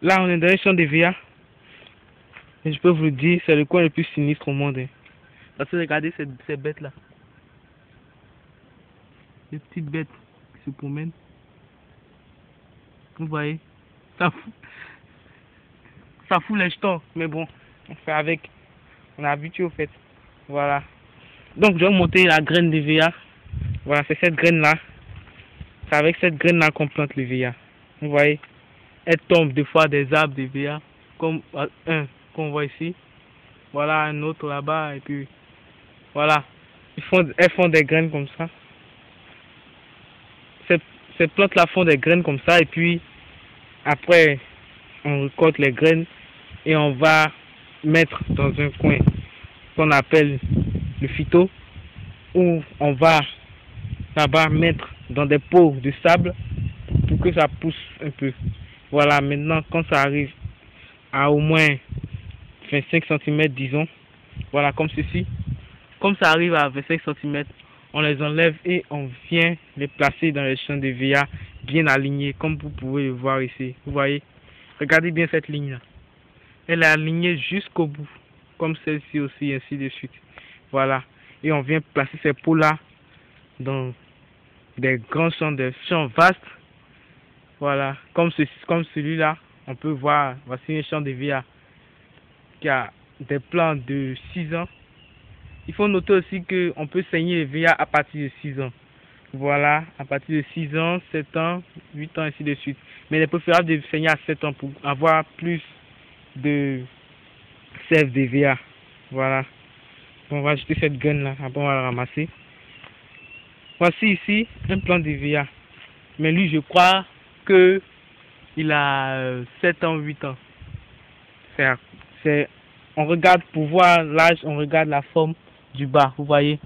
Là, on est dans les champs de VA. Et je peux vous le dire, c'est le coin le plus sinistre au monde. Hein. Parce que regardez ces bêtes-là. Les petites bêtes qui se promènent. Vous voyez, ça fout les jetons. Mais bon, on fait avec. On est habitué au fait. Voilà. Donc, je vais monter la graine de VA. Voilà, c'est cette graine-là. C'est avec cette graine-là qu'on plante le VA. Vous voyez, elle tombe des fois des arbres de VA. Comme un qu'on voit ici. Voilà, un autre là-bas. Et puis, voilà. Elles font des graines comme ça. Ces plantes-là font des graines comme ça. Et puis, après, on récolte les graines. Et on va mettre dans un coin qu'on appelle le phyto. Où on va là-bas mettre dans des pots de sable pour que ça pousse un peu. Voilà, maintenant quand ça arrive à au moins 25 cm disons, voilà comme ceci, comme ça arrive à 25 cm, on les enlève et on vient les placer dans les champs de VA bien alignés comme vous pouvez le voir ici. Vous voyez, regardez bien cette ligne là, elle est alignée jusqu'au bout, comme celle-ci aussi, ainsi de suite. Voilà, et on vient placer ces pots là dans des grands champs, des champs vastes. Voilà, comme celui-là, on peut voir, voici un champ de VA qui a des plants de 6 ans. Il faut noter aussi qu'on peut saigner les VA à partir de 6 ans. Voilà, à partir de 6 ans, 7 ans, 8 ans, ainsi de suite. Mais il est préférable de saigner à 7 ans pour avoir plus de sève de VA. Voilà. On va ajouter cette graine là, après on va la ramasser. Voici ici un plant de VA. Mais lui, je crois que il a 7 ans, 8 ans. On regarde pour voir l'âge, on regarde la forme du bas, vous voyez.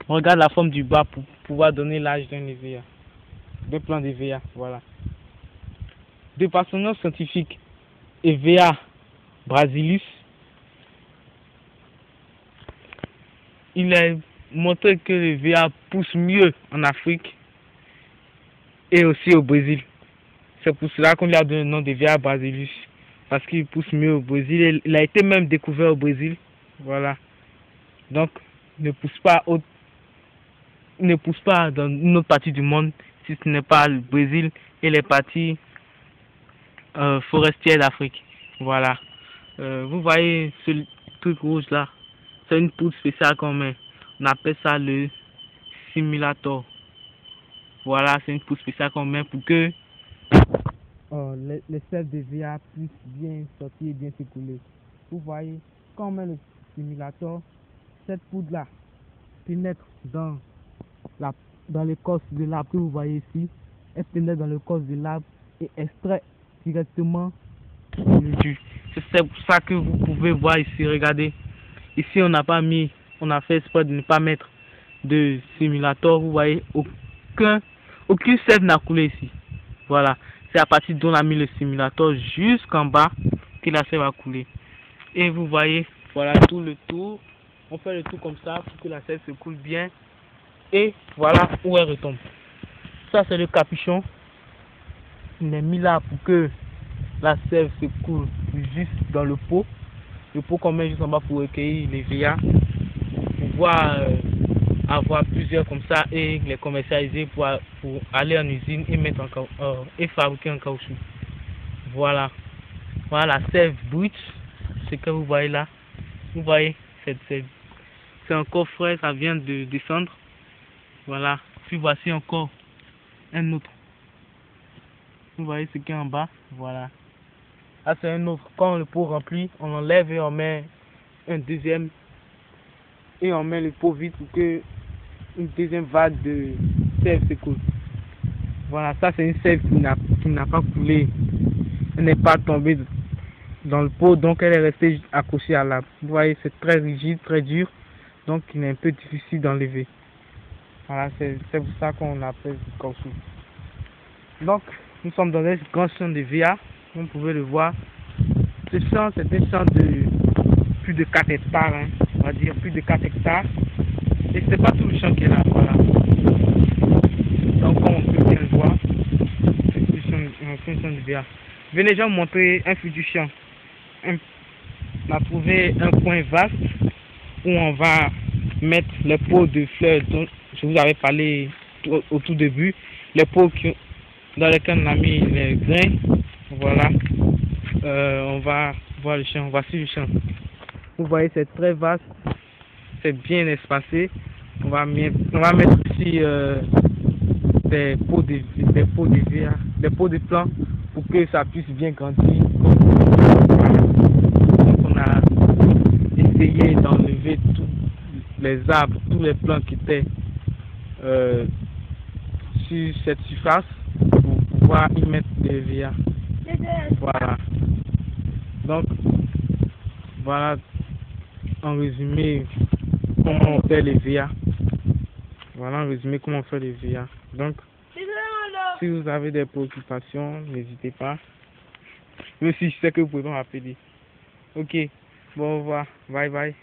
On regarde la forme du bas pour pouvoir donner l'âge d'un EVA. Deux plants d'EVA, voilà. De façon scientifique, EVA brasilus, il est montré que l'EVA pousse mieux en Afrique et aussi au Brésil. C'est pour cela qu'on lui a donné le nom d'EVA brasilus. Parce qu'il pousse mieux au Brésil. Il a été même découvert au Brésil. Voilà. Donc, ne pousse pas dans une autre partie du monde si ce n'est pas le Brésil et les parties forestières d'Afrique. Voilà. Vous voyez ce truc rouge là. C'est une poudre spéciale qu'on met. On appelle ça le simulator. Voilà, c'est une poudre spéciale qu'on met pour que les sèves de VA puissent bien sortir et bien s'écouler. Vous voyez, quand on met le simulator, cette poudre là pénètre dans l'écorce de l'arbre que vous voyez ici. Elle pénètre dans l'écorce de l'arbre et extrait directement le jus. C'est pour ça que vous pouvez voir ici, regardez. Ici on a fait exprès de ne pas mettre de simulator. Vous voyez, aucune sève n'a coulé ici. Voilà. C'est à partir d'où on a mis le simulator jusqu'en bas que la sève va couler. Et vous voyez, voilà tout le tour. On fait le tour comme ça pour que la sève se coule bien. Et voilà où elle retombe. Ça c'est le capuchon. Il est mis là pour que la sève se coule juste dans le pot. Le pot qu'on met juste en bas pour recueillir les VA. Pour pouvoir avoir plusieurs comme ça et les commercialiser pour aller en usine et mettre et fabriquer en caoutchouc. Voilà. Voilà la sève brute, ce que vous voyez là. Vous voyez cette sève. C'est encore frais, ça vient de descendre. Voilà. Puis voici encore un autre. Vous voyez ce qui est en bas. Voilà. Là c'est un autre. Quand le pot remplit, on enlève et on met un deuxième. Et on met le pot vide pour que une deuxième vague de sève se coule. Voilà, ça c'est une sève qui n'a pas coulé. Elle n'est pas tombée dans le pot, donc elle est restée accrochée à l'arbre. Vous voyez, c'est très rigide, très dur, donc il est un peu difficile d'enlever. Voilà, c'est pour ça qu'on appelle du caoutchouc. Donc, nous sommes dans un grand champ de VA, comme vous pouvez le voir. Ce champ, c'est un champ de plus de 4 hectares, hein, on va dire plus de 4 hectares. Et c'est pas tout le champ qui est là, voilà. Donc, comme on peut bien le voir, c'est un champ de VA. Venez, je vais vous montrer un futur champ. On a trouvé un coin vaste où on va mettre les pots de fleurs dont je vous avais parlé au tout début. Les pots dans lesquels on a mis les grains. Voilà. On va voir le champ. Voici le champ. Vous voyez, c'est très vaste. C'est bien espacé. On va mettre ici des pots de verre, des pots de plants pour que ça puisse bien grandir. Donc on a essayé d'enlever tous les arbres, tous les plants qui étaient sur cette surface pour pouvoir y mettre des VA. Voilà. Donc voilà en résumé comment on fait les VA. Voilà en résumé comment on fait les VA. Donc si vous avez des préoccupations, n'hésitez pas. Mais si je sais que vous pouvez m'appeler. Ok, bon au revoir, bye bye.